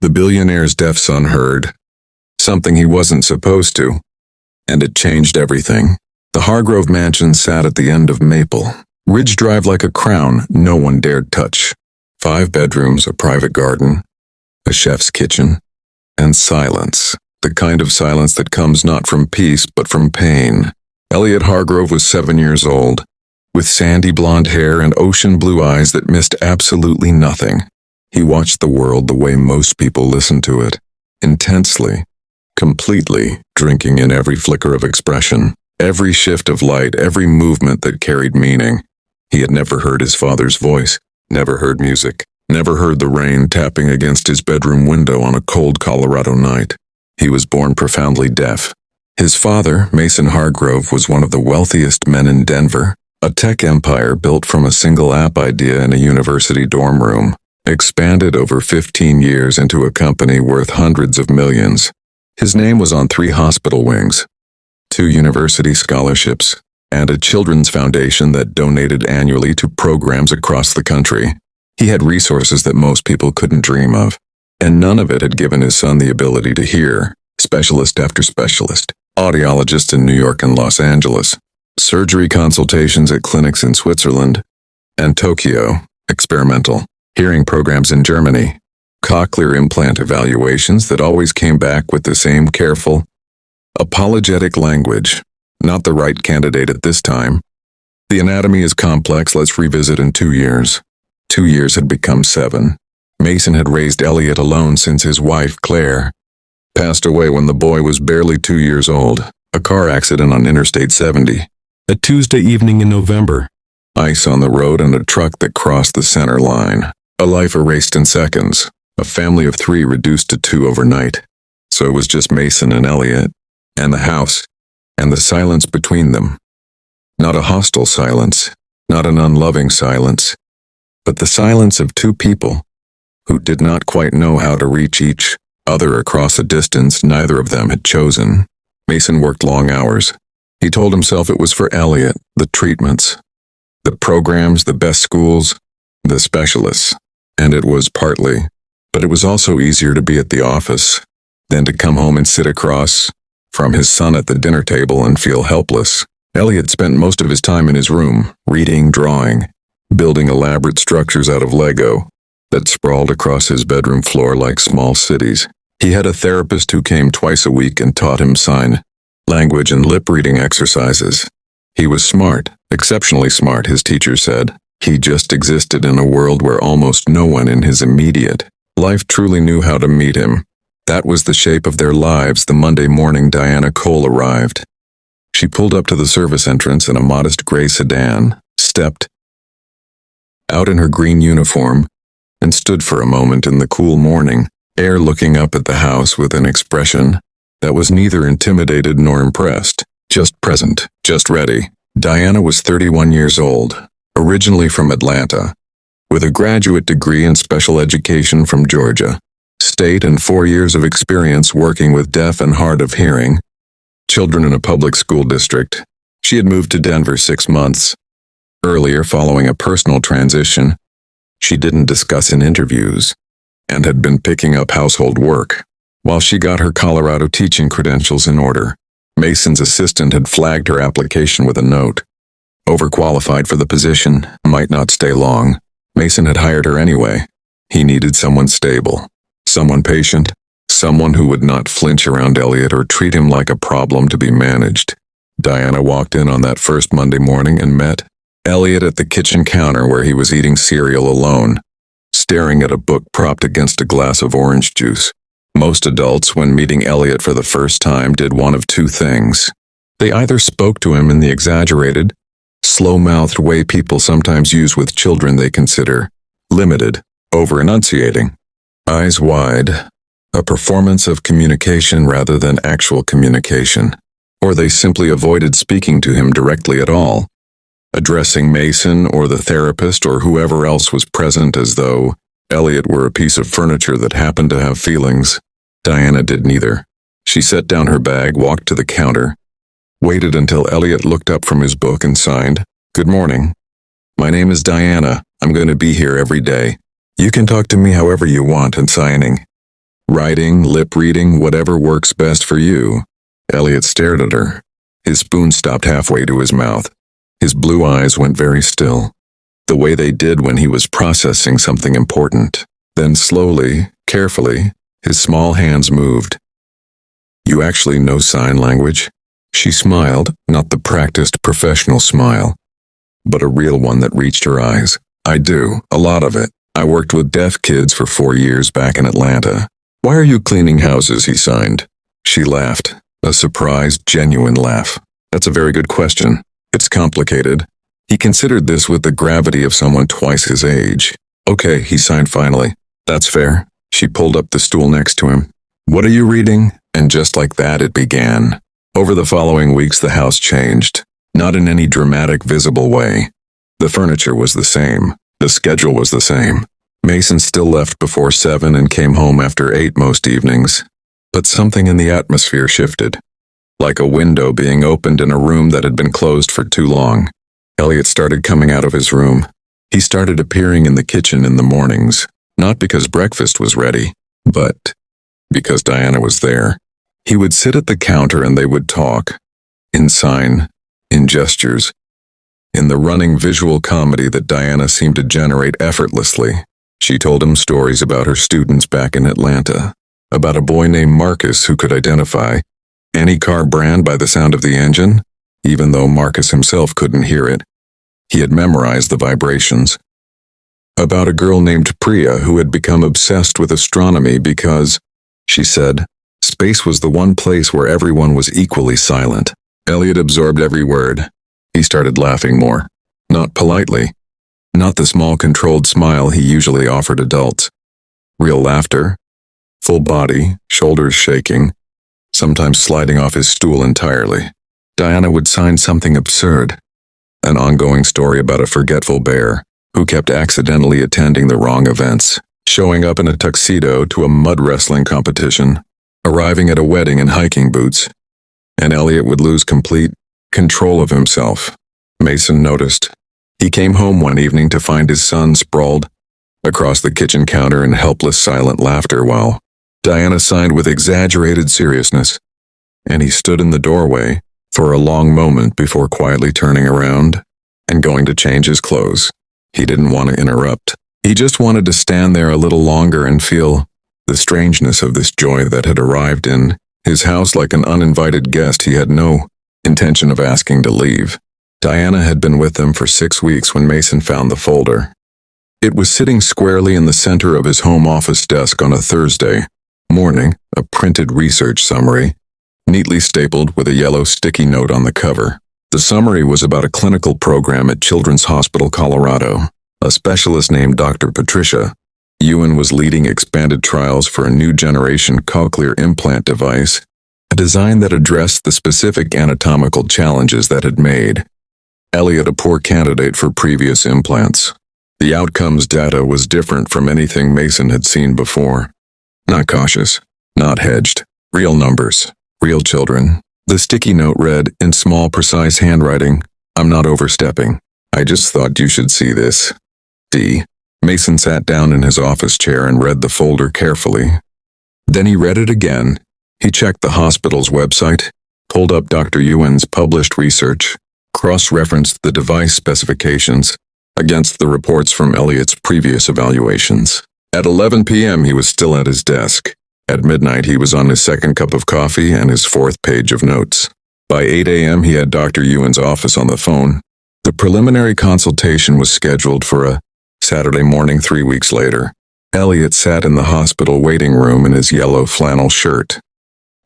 The billionaire's deaf son heard something he wasn't supposed to, and it changed everything. The Hargrove mansion sat at the end of Maple Ridge Drive like a crown no one dared touch. 5 bedrooms, a private garden, a chef's kitchen, and silence. The kind of silence that comes not from peace but from pain. Elliot Hargrove was 7 years old, with sandy blonde hair and ocean blue eyes that missed absolutely nothing. He watched the world the way most people listen to it, intensely, completely, drinking in every flicker of expression, every shift of light, every movement that carried meaning. He had never heard his father's voice, never heard music, never heard the rain tapping against his bedroom window on a cold Colorado night. He was born profoundly deaf. His father, Mason Hargrove, was one of the wealthiest men in Denver, a tech empire built from a single app idea in a university dorm room, expanded over 15 years into a company worth hundreds of millions. His name was on 3 hospital wings, 2 university scholarships, and a children's foundation that donated annually to programs across the country. He had resources that most people couldn't dream of, and none of it had given his son the ability to hear, specialist after specialist, audiologists in New York and Los Angeles, surgery consultations at clinics in Switzerland and Tokyo, experimental hearing programs in Germany, cochlear implant evaluations that always came back with the same careful, apologetic language. Not the right candidate at this time. The anatomy is complex, let's revisit in 2 years. 2 years had become 7. Mason had raised Elliot alone since his wife, Claire, passed away when the boy was barely 2 years old. A car accident on Interstate 70. A Tuesday evening in November. Ice on the road and a truck that crossed the center line. A life erased in seconds. A family of 3 reduced to 2 overnight. So it was just Mason and Elliot, and the house, and the silence between them. Not a hostile silence, not an unloving silence, but the silence of 2 people who did not quite know how to reach each other across a distance neither of them had chosen. Mason worked long hours. He told himself it was for Elliot, the treatments, the programs, the best schools, the specialists, and it was partly, but it was also easier to be at the office than to come home and sit across from his son at the dinner table and feel helpless. Elliot spent most of his time in his room, reading, drawing, building elaborate structures out of Lego that sprawled across his bedroom floor like small cities. He had a therapist who came twice a week and taught him sign language and lip-reading exercises. He was smart, exceptionally smart, his teacher said. He just existed in a world where almost no one in his immediate life truly knew how to meet him. That was the shape of their lives the Monday morning Diana Cole arrived. She pulled up to the service entrance in a modest gray sedan, stepped out in her green uniform, and stood for a moment in the cool morning air looking up at the house with an expression that was neither intimidated nor impressed, just present, just ready. Diana was 31 years old, originally from Atlanta, with a graduate degree in special education from Georgia State and 4 years of experience working with deaf and hard of hearing children in a public school district. She had moved to Denver 6 months earlier following a personal transition she didn't discuss in interviews, and had been picking up household work while she got her Colorado teaching credentials in order. Mason's assistant had flagged her application with a note. Overqualified for the position, might not stay long. Mason had hired her anyway. He needed someone stable, someone patient, someone who would not flinch around Elliot or treat him like a problem to be managed. Diana walked in on that first Monday morning and met Elliot at the kitchen counter where he was eating cereal alone, staring at a book propped against a glass of orange juice. Most adults, when meeting Elliot for the first time, did one of 2 things. They either spoke to him in the exaggerated, slow-mouthed way people sometimes use with children they consider limited, over-enunciating, eyes wide, a performance of communication rather than actual communication, or they simply avoided speaking to him directly at all, addressing Mason or the therapist or whoever else was present as though Elliot were a piece of furniture that happened to have feelings. Diana did neither. She set down her bag, walked to the counter, waited until Elliot looked up from his book and signed, "Good morning. My name is Diana. I'm going to be here every day. You can talk to me however you want," and signing, Writing, lip reading, whatever works best for you. Elliot stared at her. His spoon stopped halfway to his mouth. His blue eyes went very still, the way they did when he was processing something important. Then slowly, carefully, his small hands moved. You actually know sign language? She smiled, not the practiced professional smile, but a real one that reached her eyes. I do, a lot of it. I worked with deaf kids for 4 years back in Atlanta. Why are you cleaning houses? He signed. She laughed, a surprised, genuine laugh. That's a very good question. It's complicated. He considered this with the gravity of someone twice his age. Okay, he signed finally. That's fair. She pulled up the stool next to him. What are you reading? And just like that it began. Over the following weeks the house changed. Not in any dramatic, visible way. The furniture was the same. The schedule was the same. Mason still left before 7 and came home after 8 most evenings. But something in the atmosphere shifted. Like a window being opened in a room that had been closed for too long. Elliot started coming out of his room. He started appearing in the kitchen in the mornings, not because breakfast was ready, but because Diana was there. He would sit at the counter and they would talk. In sign, in gestures. In the running visual comedy that Diana seemed to generate effortlessly. She told him stories about her students back in Atlanta. About a boy named Marcus who could identify any car brand by the sound of the engine, even though Marcus himself couldn't hear it. He had memorized the vibrations. About a girl named Priya who had become obsessed with astronomy because, she said, space was the one place where everyone was equally silent. Elliot absorbed every word. He started laughing more. Not politely. Not the small controlled smile he usually offered adults. Real laughter. Full body, shoulders shaking, sometimes sliding off his stool entirely. Diana would sign something absurd. An ongoing story about a forgetful bear who kept accidentally attending the wrong events, showing up in a tuxedo to a mud wrestling competition, arriving at a wedding in hiking boots. And Elliot would lose complete control of himself. Mason noticed. He came home one evening to find his son sprawled across the kitchen counter in helpless silent laughter while Diana signed with exaggerated seriousness, and he stood in the doorway for a long moment before quietly turning around and going to change his clothes. He didn't want to interrupt. He just wanted to stand there a little longer and feel the strangeness of this joy that had arrived in his house like an uninvited guest he had no intention of asking to leave. Diana had been with them for 6 weeks when Mason found the folder. It was sitting squarely in the center of his home office desk on a Thursday morning, a printed research summary, neatly stapled with a yellow sticky note on the cover. The summary was about a clinical program at Children's Hospital, Colorado. A specialist named Dr. Patricia Ewan was leading expanded trials for a new generation cochlear implant device, a design that addressed the specific anatomical challenges that had made Elliot a poor candidate for previous implants. The outcomes data was different from anything Mason had seen before. Not cautious, not hedged, real numbers, real children. The sticky note read, in small, precise handwriting, I'm not overstepping. I just thought you should see this. D. Mason sat down in his office chair and read the folder carefully. Then he read it again. He checked the hospital's website, pulled up Dr. Ewan's published research, cross-referenced the device specifications against the reports from Elliot's previous evaluations. At 11 p.m. he was still at his desk. At midnight he was on his second cup of coffee and his 4th page of notes. By 8 a.m. he had Dr. Ewan's office on the phone. The preliminary consultation was scheduled for a Saturday morning 3 weeks later. Elliot sat in the hospital waiting room in his yellow flannel shirt,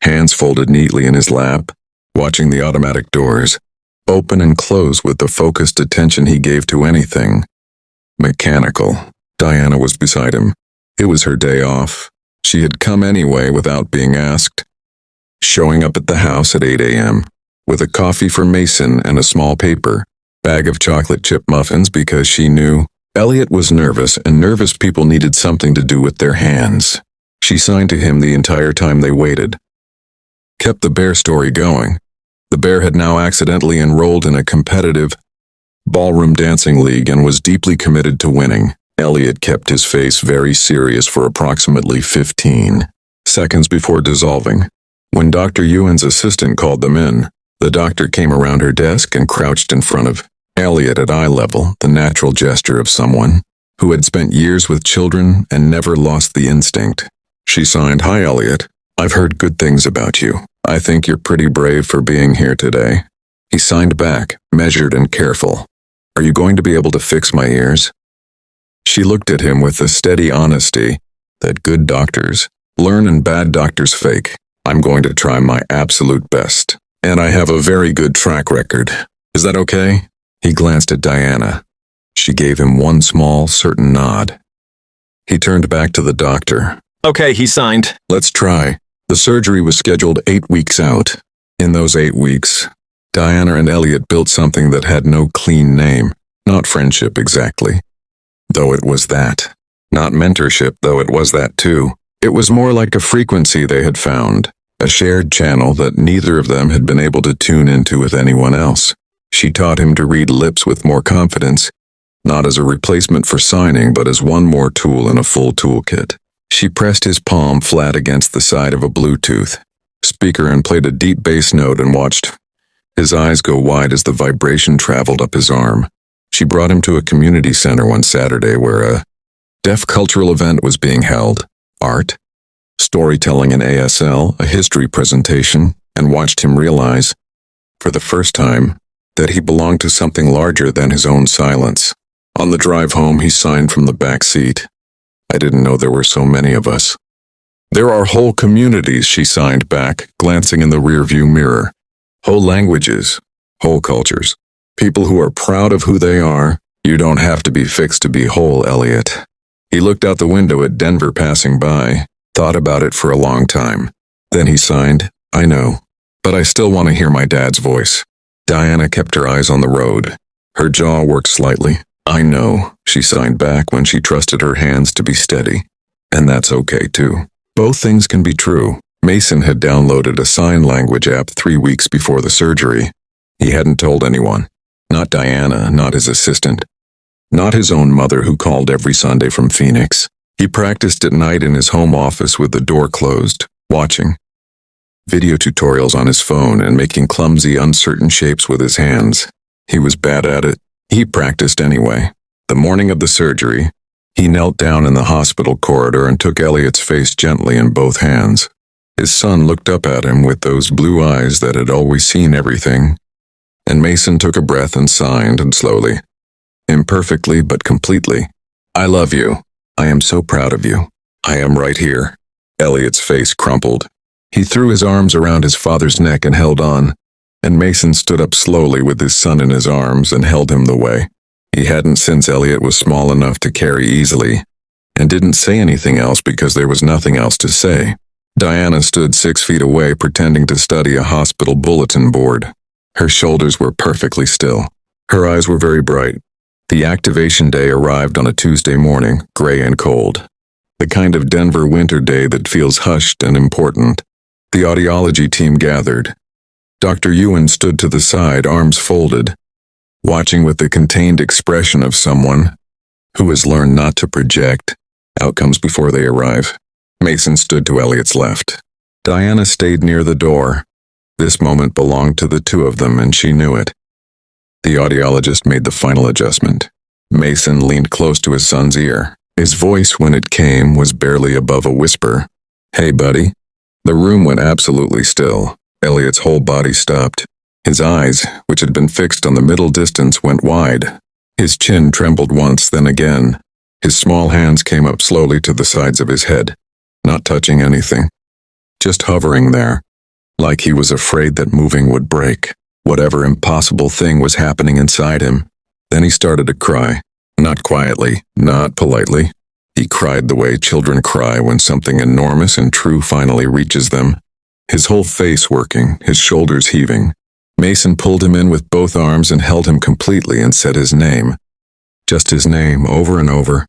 hands folded neatly in his lap, watching the automatic doors open and close with the focused attention he gave to anything mechanical. Diana was beside him. It was her day off. She had come anyway without being asked, showing up at the house at 8 a.m. with a coffee for Mason and a small paper bag of chocolate chip muffins because she knew Elliot was nervous and nervous people needed something to do with their hands. She signed to him the entire time they waited. Kept the bear story going. The bear had now accidentally enrolled in a competitive ballroom dancing league and was deeply committed to winning. Elliot kept his face very serious for approximately 15 seconds before dissolving. When Dr. Ewan's assistant called them in, the doctor came around her desk and crouched in front of Elliot at eye level, the natural gesture of someone who had spent years with children and never lost the instinct. She signed, "Hi, Elliot. I've heard good things about you. I think you're pretty brave for being here today." He signed back, measured and careful. "Are you going to be able to fix my ears?" She looked at him with the steady honesty that good doctors learn and bad doctors fake. "I'm going to try my absolute best, and I have a very good track record. Is that okay?" He glanced at Diana. She gave him one small, certain nod. He turned back to the doctor. "Okay," he signed. "Let's try." The surgery was scheduled 8 weeks out. In those 8 weeks, Diana and Elliot built something that had no clean name. Not friendship exactly, though it was that. Not mentorship, though it was that too. It was more like a frequency they had found, a shared channel that neither of them had been able to tune into with anyone else. She taught him to read lips with more confidence, not as a replacement for signing, but as one more tool in a full toolkit. She pressed his palm flat against the side of a Bluetooth speaker and played a deep bass note and watched his eyes go wide as the vibration traveled up his arm. She brought him to a community center one Saturday where a deaf cultural event was being held. Art, storytelling in ASL, a history presentation, and watched him realize, for the first time, that he belonged to something larger than his own silence. On the drive home, he signed from the back seat. "I didn't know there were so many of us." "There are whole communities," she signed back, glancing in the rearview mirror. "Whole languages, whole cultures. People who are proud of who they are. You don't have to be fixed to be whole, Elliot." He looked out the window at Denver passing by, thought about it for a long time. Then he signed, "I know, but I still want to hear my dad's voice." Diana kept her eyes on the road. Her jaw worked slightly. "I know," she signed back when she trusted her hands to be steady. "And that's okay too. Both things can be true." Mason had downloaded a sign language app 3 weeks before the surgery. He hadn't told anyone. Not Diana, not his assistant. Not his own mother who called every Sunday from Phoenix. He practiced at night in his home office with the door closed, watching video tutorials on his phone and making clumsy, uncertain shapes with his hands. He was bad at it. He practiced anyway. The morning of the surgery, he knelt down in the hospital corridor and took Elliot's face gently in both hands. His son looked up at him with those blue eyes that had always seen everything, and Mason took a breath and signed, and slowly, imperfectly but completely, "I love you. I am so proud of you. I am right here." Elliot's face crumpled. He threw his arms around his father's neck and held on, and Mason stood up slowly with his son in his arms and held him the way. He hadn't since Elliot was small enough to carry easily, and didn't say anything else because there was nothing else to say. Diana stood 6 feet away pretending to study a hospital bulletin board. Her shoulders were perfectly still. Her eyes were very bright. The activation day arrived on a Tuesday morning, gray and cold. The kind of Denver winter day that feels hushed and important. The audiology team gathered. Dr. Ewan stood to the side, arms folded, watching with the contained expression of someone who has learned not to project outcomes before they arrive. Mason stood to Elliot's left. Diana stayed near the door. This moment belonged to the two of them, and she knew it. The audiologist made the final adjustment. Mason leaned close to his son's ear. His voice, when it came, was barely above a whisper. "Hey, buddy." The room went absolutely still. Elliot's whole body stopped. His eyes, which had been fixed on the middle distance, went wide. His chin trembled once, then again. His small hands came up slowly to the sides of his head, not touching anything. Just hovering there, like he was afraid that moving would break. Whatever impossible thing was happening inside him. Then he started to cry. Not quietly, not politely. He cried the way children cry when something enormous and true finally reaches them. His whole face working, his shoulders heaving. Mason pulled him in with both arms and held him completely and said his name. Just his name, over and over.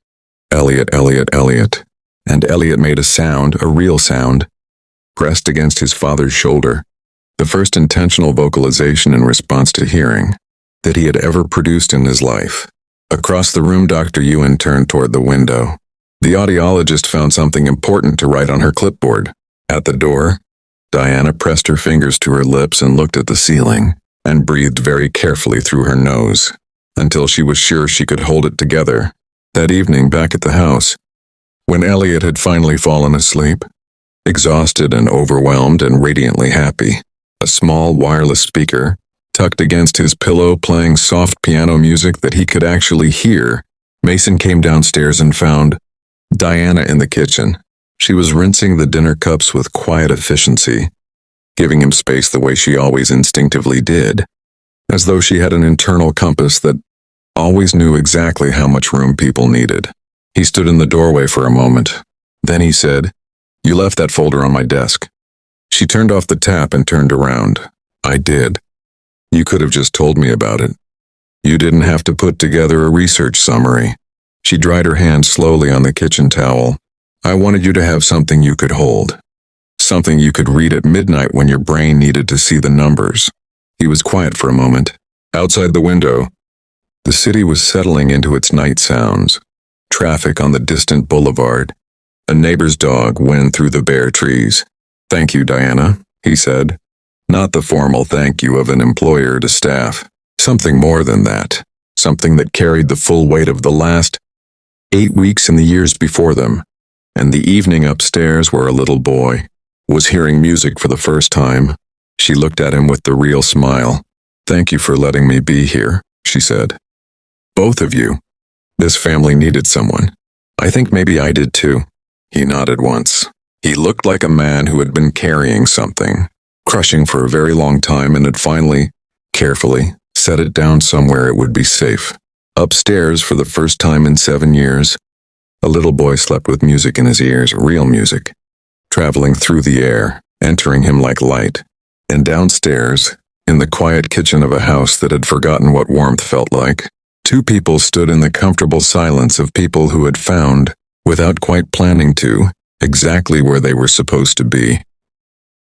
"Elliot, Elliot, Elliot." And Elliot made a sound, a real sound, pressed against his father's shoulder. The first intentional vocalization in response to hearing that he had ever produced in his life. Across the room, Dr. Ewan turned toward the window. The audiologist found something important to write on her clipboard. At the door, Diana pressed her fingers to her lips and looked at the ceiling, and breathed very carefully through her nose, until she was sure she could hold it together. That evening back at the house, when Elliot had finally fallen asleep, exhausted and overwhelmed and radiantly happy, a small wireless speaker, tucked against his pillow playing soft piano music that he could actually hear, Mason came downstairs and found Diana in the kitchen. She was rinsing the dinner cups with quiet efficiency, giving him space the way she always instinctively did, as though she had an internal compass that always knew exactly how much room people needed. He stood in the doorway for a moment. Then he said, "You left that folder on my desk." She turned off the tap and turned around. "I did. You could have just told me about it. You didn't have to put together a research summary." She dried her hand slowly on the kitchen towel. "I wanted you to have something you could hold. Something you could read at midnight when your brain needed to see the numbers." He was quiet for a moment. Outside the window, the city was settling into its night sounds. Traffic on the distant boulevard. A neighbor's dog went through the bare trees. "Thank you, Diana," he said. Not the formal thank you of an employer to staff. Something more than that. Something that carried the full weight of the last 8 weeks and the years before them. And the evening upstairs where a little boy was hearing music for the first time. She looked at him with the real smile. "Thank you for letting me be here," she said. "Both of you. This family needed someone. I think maybe I did too." He nodded once. He looked like a man who had been carrying something, crushing for a very long time, and had finally, carefully, set it down somewhere it would be safe. Upstairs, for the first time in 7 years, a little boy slept with music in his ears, real music, traveling through the air, entering him like light. And downstairs, in the quiet kitchen of a house that had forgotten what warmth felt like, 2 people stood in the comfortable silence of people who had found, without quite planning to, exactly where they were supposed to be.